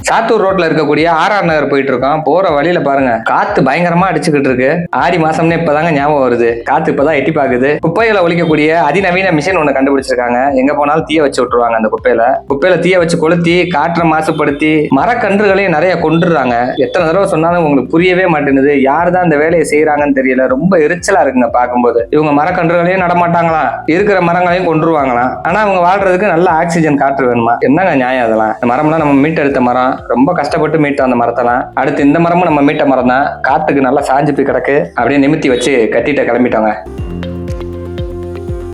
சாத்தூர் ரோட்ல இருக்கக்கூடிய ஆர்ஆர் நகர் போயிட்டு இருக்கோம். போற வழியில பாருங்க, காத்து பயங்கரமா அடிச்சுக்கிட்டு இருக்கு. ஆடி மாசம்னு இப்பதாங்க ஞாபகம் வருது. காத்து இப்பதான் எட்டி பாக்குது. குப்பைகளை ஒழிக்கக்கூடிய அதிநவீன மிஷின் ஒண்ணு கண்டுபிடிச்சிருக்காங்க. எங்க போனாலும் தீய வச்சு விட்டுருவாங்க. அந்த குப்பையில தீய வச்சு கொளுத்தி காற்றை மாசுபடுத்தி மரக்கன்றுகளையும் நிறைய கொண்டுறாங்க. எத்தனை தடவை சொன்னாலும் உங்களுக்கு புரியவே மாட்டேங்குது. யாருதான் இந்த வேலையை செய்யறாங்கன்னு தெரியல. ரொம்ப எரிச்சலா இருக்குங்க பார்க்கும்போது. இவங்க மரக்கன்றுகளையும் நடமாட்டாங்களாம், இருக்கிற மரங்களையும் கொண்டுருவாங்களாம். ஆனா அவங்க வாழ்றதுக்கு நல்ல ஆக்சிஜன் காற்று வேணுமா? என்னங்க நியாயம் அதெல்லாம்? இந்த மரம்லாம் நம்ம மீட்டெடுத்த மரம், ரொம்ப கஷ்டப்பட்டு மீட்ட அந்த மரத்தெல்லாம் அடுத்து இந்த மரமும் நம்ம மீட்ட மரம் தான். காத்துக்கு நல்லா சாஞ்சு போய் கிடக்கு. அப்படியே நிமித்தி வச்சு கட்டிட்டு கிளம்பிட்டோங்க.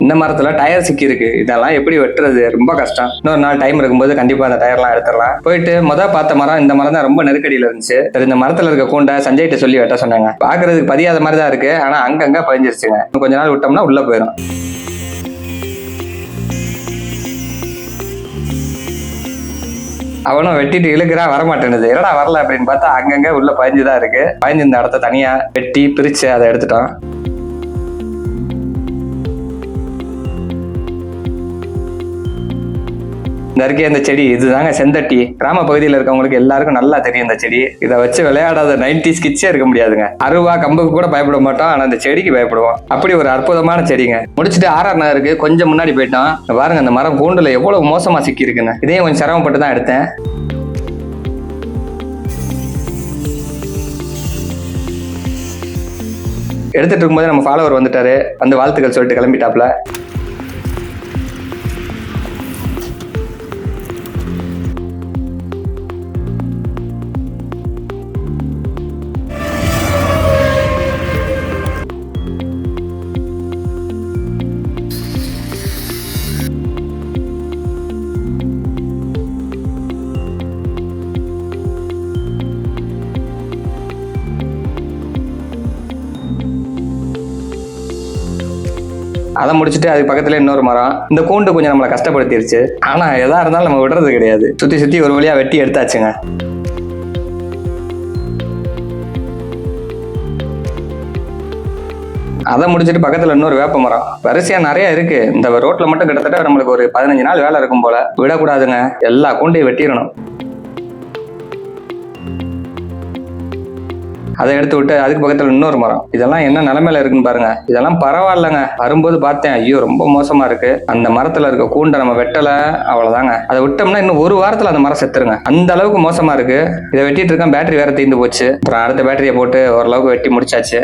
இந்த மரத்துல டயர் சிக்கி இருக்கு. இதெல்லாம் எப்படி வெட்டுறது? ரொம்ப கஷ்டம். இன்னொரு நாள் டைம் இருக்கும்போது கண்டிப்பா அந்த டயர்லாம் எடுத்துடலாம். போயிட்டு பார்த்த மரம் இந்த மரம் தான் ரொம்ப நெருக்கடியில இருந்துச்சு. சரி, இந்த மரத்துல இருக்க கூண்டை சஞ்சய்கிட்ட சொல்லி வெட்ட சொன்னாங்க. பாக்குறதுக்கு பதியாத மாதிரி தான் இருக்கு, ஆனா அங்கங்க பதிஞ்சிருச்சுங்க. கொஞ்ச நாள் விட்டோம்னா உள்ள போயிடும். அவனும் வெட்டிட்டு இழுக்கிறா, வரமாட்டேனுது. என்னடா வரல அப்படின்னு பார்த்தா அங்கங்க உள்ள பயஞ்சுதான் இருக்கு. பயஞ்சு இந்த இடத்த தனியா வெட்டி பிரிச்சு அதை எடுத்துட்டோம். இந்த இருக்கே இந்த செடி, இதுதாங்க செந்தட்டி. கிராம பகுதியில் இருக்கவங்களுக்கு எல்லாருக்கும் நல்லா தெரியும் இந்த செடி. இதை வச்சு விளையாடாத 90s கிட்ஸே இருக்க முடியாதுங்க. அருவா கம்புக்கு கூட பயப்பட மாட்டோம், ஆனா இந்த செடிக்கு பயப்படுவோம். அப்படி ஒரு அற்புதமான செடிங்க. முடிச்சுட்டு ஆர்ஆர் நகருக்கு கொஞ்சம் முன்னாடி போயிட்டோம். பாருங்க இந்த மரம் கூண்டுல எவ்வளவு மோசமா சிக்கி இருக்குன்னு. இதையும் கொஞ்சம் சிரமப்பட்டு தான் எடுத்தேன். எடுத்துட்டு இருக்கும்போது நம்ம ஃபாலோவர் வந்துட்டாரு. வந்து வாழ்த்துக்கள் சொல்லிட்டு கிளம்பிட்டாப்ல. அதை முடிச்சுட்டு அதுக்கு பக்கத்துல இன்னொரு மரம். இந்த கூண்டு கொஞ்சம் நம்மளை கஷ்டப்படுத்திருச்சு. ஆனா எதா இருந்தாலும் நம்ம விடுறது கிடையாது. சுத்தி ஒரு வழியா வெட்டி எடுத்தாச்சுங்க. அதை முடிச்சுட்டு பக்கத்துல இன்னொரு வேப்ப மரம். வரிசையா நிறைய இருக்கு. இந்த ரோட்ல மட்டும் கிட்டத்தட்ட நம்மளுக்கு ஒரு 15 நாள் வேலை இருக்கும் போல. விடக்கூடாதுங்க, எல்லா கூண்டையும் வெட்டிடணும். அதை எடுத்து விட்டு அதுக்கு பக்கத்துல இன்னொரு மரம். இதெல்லாம் என்ன நிலைமையில இருக்குன்னு பாருங்க. இதெல்லாம் பரவாயில்லங்க. வரும்போது பார்த்தேன், ஐயோ ரொம்ப மோசமா இருக்கு. அந்த மரத்துல இருக்க கூண்டை நம்ம வெட்டல, அவ்வளவுதாங்க. அதை விட்டோம்னா இன்னும் ஒரு வாரத்துல அந்த மரம் செத்துருங்க. அந்த அளவுக்கு மோசமா இருக்கு. இதை வெட்டிட்டு இருக்கேன், பேட்டரி வேற தீர்ந்து போச்சு. அப்புறம் அடுத்த பேட்டரியை போட்டு ஓரளவுக்கு வெட்டி முடிச்சாச்சு.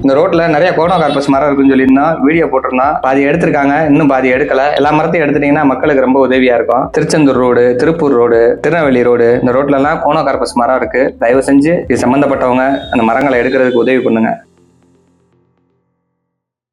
இந்த ரோட்ல நிறைய கோனோகார்பஸ் மரம் இருக்குன்னு சொல்லியிருந்தோம். வீடியோ போட்டிருந்தோம். பாதி எடுத்திருக்காங்க, இன்னும் பாதி எடுக்கல. எல்லா மரத்தையும் எடுத்துட்டீங்கன்னா மக்களுக்கு ரொம்ப உதவியா இருக்கும். Tiruchendur road, Tiruppur road, Tirunelveli road, இந்த ரோட்ல எல்லாம் கோனோகார்பஸ் மரம் இருக்கு. தயவு செஞ்சு இது சம்பந்தப்பட்டவங்க அந்த மரங்களை எடுக்கிறதுக்கு உதவி பண்ணுங்க.